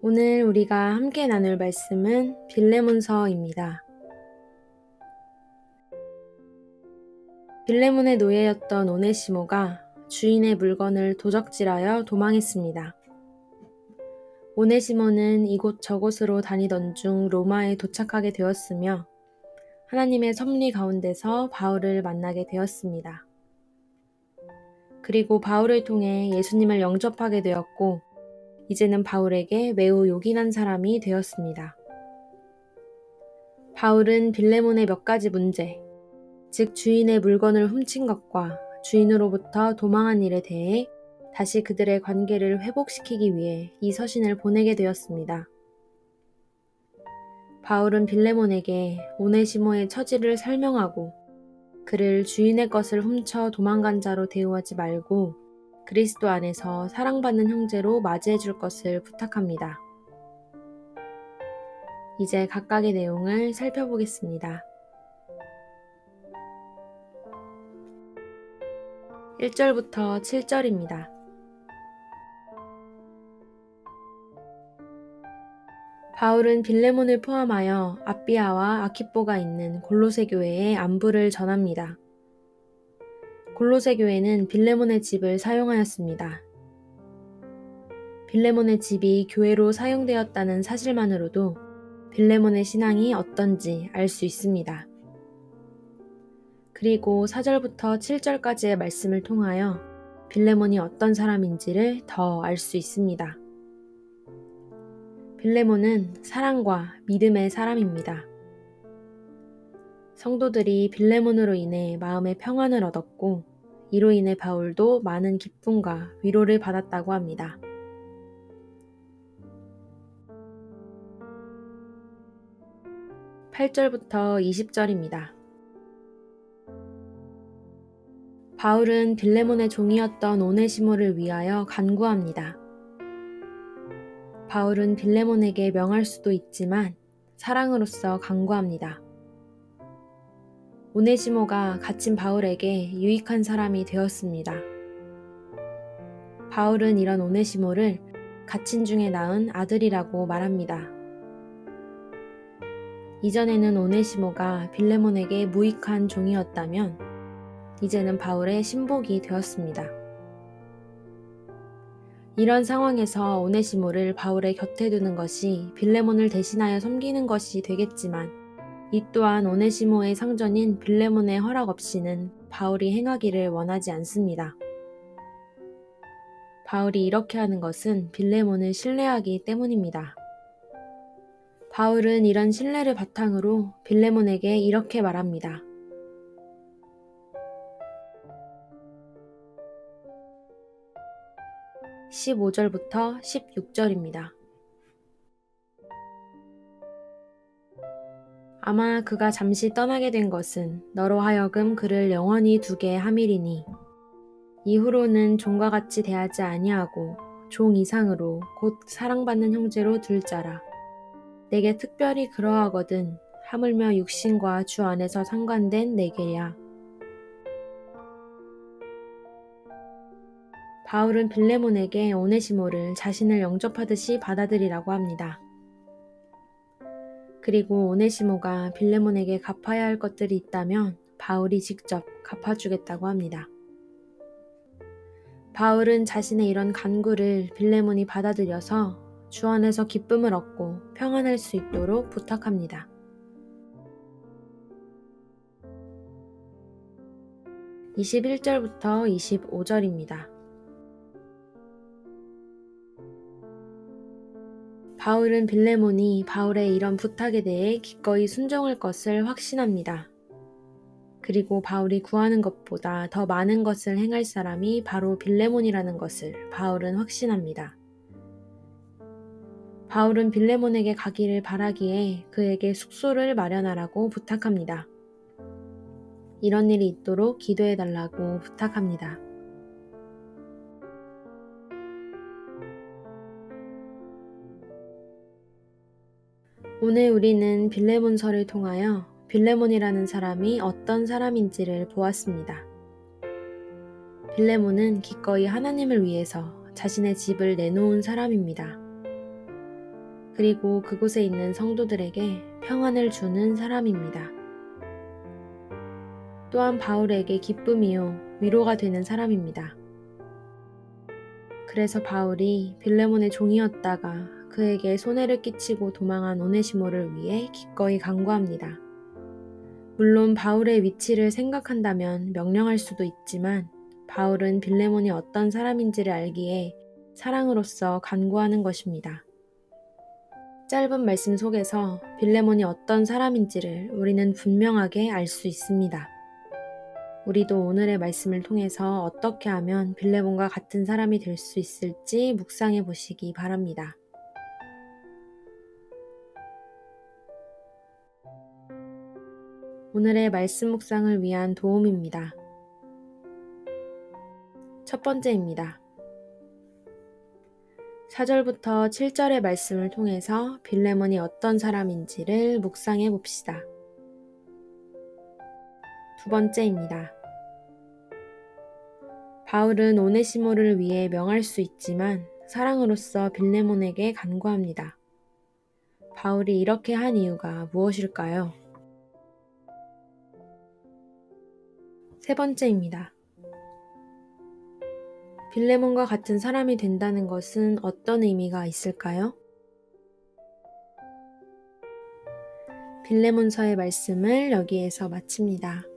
오늘 우리가 함께 나눌 말씀은 빌레몬서입니다. 빌레몬의 노예였던 오네시모가 주인의 물건을 도적질하여 도망했습니다. 오네시모는 이곳저곳으로 다니던 중 로마에 도착하게 되었으며 하나님의 섭리 가운데서 바울을 만나게 되었습니다. 그리고 바울을 통해 예수님을 영접하게 되었고 이제는 바울에게 매우 요긴한 사람이 되었습니다. 바울은 빌레몬의 몇 가지 문제, 즉 주인의 물건을 훔친 것과 주인으로부터 도망한 일에 대해 다시 그들의 관계를 회복시키기 위해 이 서신을 보내게 되었습니다. 바울은 빌레몬에게 오네시모의 처지를 설명하고 그를 주인의 것을 훔쳐 도망간 자로 대우하지 말고 그리스도 안에서 사랑받는 형제로 맞이해 줄 것을 부탁합니다. 이제 각각의 내용을 살펴보겠습니다. 1절부터 7절입니다. 바울은 빌레몬을 포함하여 아비아와 아키뽀가 있는 골로새 교회에 안부를 전합니다. 골로새 교회는 빌레몬의 집을 사용하였습니다. 빌레몬의 집이 교회로 사용되었다는 사실만으로도 빌레몬의 신앙이 어떤지 알 수 있습니다. 그리고 4절부터 7절까지의 말씀을 통하여 빌레몬이 어떤 사람인지를 더 알 수 있습니다. 빌레몬은 사랑과 믿음의 사람입니다. 성도들이 빌레몬으로 인해 마음의 평안을 얻었고 이로 인해 바울도 많은 기쁨과 위로를 받았다고 합니다. (8절부터 20절입니다) 바울은 빌레몬의 종이었던 오네시모를 위하여 간구합니다. 바울은 빌레몬에게 명할 수도 있지만 사랑으로서 간구합니다. 오네시모가 갇힌 바울에게 유익한 사람이 되었습니다. 바울은 이런 오네시모를 갇힌 중에 낳은 아들이라고 말합니다. 이전에는 오네시모가 빌레몬에게 무익한 종이었다면 이제는 바울의 신복이 되었습니다. 이런 상황에서 오네시모를 바울의 곁에 두는 것이 빌레몬을 대신하여 섬기는 것이 되겠지만 이 또한 오네시모의 상전인 빌레몬의 허락 없이는 바울이 행하기를 원하지 않습니다. 바울이 이렇게 하는 것은 빌레몬을 신뢰하기 때문입니다. 바울은 이런 신뢰를 바탕으로 빌레몬에게 이렇게 말합니다. 15절부터 16절입니다. 아마 그가 잠시 떠나게 된 것은 너로 하여금 그를 영원히 두게 함이리니 이후로는 종과 같이 대하지 아니하고 종 이상으로 곧 사랑받는 형제로 둘 자라. 내게 특별히 그러하거든 하물며 육신과 주 안에서 상관된 내게야. 바울은 빌레몬에게 오네시모를 자신을 영접하듯이 받아들이라고 합니다. 그리고 오네시모가 빌레몬에게 갚아야 할 것들이 있다면 바울이 직접 갚아주겠다고 합니다. 바울은 자신의 이런 간구를 빌레몬이 받아들여서 주 안에서 기쁨을 얻고 평안할 수 있도록 부탁합니다. 21절부터 25절입니다. 바울은 빌레몬이 바울의 이런 부탁에 대해 기꺼이 순종할 것을 확신합니다. 그리고 바울이 구하는 것보다 더 많은 것을 행할 사람이 바로 빌레몬이라는 것을 바울은 확신합니다. 바울은 빌레몬에게 가기를 바라기에 그에게 숙소를 마련하라고 부탁합니다. 이런 일이 있도록 기도해달라고 부탁합니다. 오늘 우리는 빌레몬서를 통하여 빌레몬이라는 사람이 어떤 사람인지를 보았습니다. 빌레몬은 기꺼이 하나님을 위해서 자신의 집을 내놓은 사람입니다. 그리고 그곳에 있는 성도들에게 평안을 주는 사람입니다. 또한 바울에게 기쁨이요, 위로가 되는 사람입니다. 그래서 바울이 빌레몬의 종이었다가 그에게 손해를 끼치고 도망한 오네시모를 위해 기꺼이 간구합니다. 물론 바울의 위치를 생각한다면 명령할 수도 있지만 바울은 빌레몬이 어떤 사람인지를 알기에 사랑으로서 간구하는 것입니다. 짧은 말씀 속에서 빌레몬이 어떤 사람인지를 우리는 분명하게 알 수 있습니다. 우리도 오늘의 말씀을 통해서 어떻게 하면 빌레몬과 같은 사람이 될 수 있을지 묵상해 보시기 바랍니다. 오늘의 말씀 묵상을 위한 도움입니다. 첫 번째입니다. 4절부터 7절의 말씀을 통해서 빌레몬이 어떤 사람인지를 묵상해 봅시다. 두 번째입니다. 바울은 오네시모를 위해 명할 수 있지만 사랑으로서 빌레몬에게 간구합니다. 바울이 이렇게 한 이유가 무엇일까요? 세 번째입니다. 빌레몬과 같은 사람이 된다는 것은 어떤 의미가 있을까요? 빌레몬서의 말씀을 여기에서 마칩니다.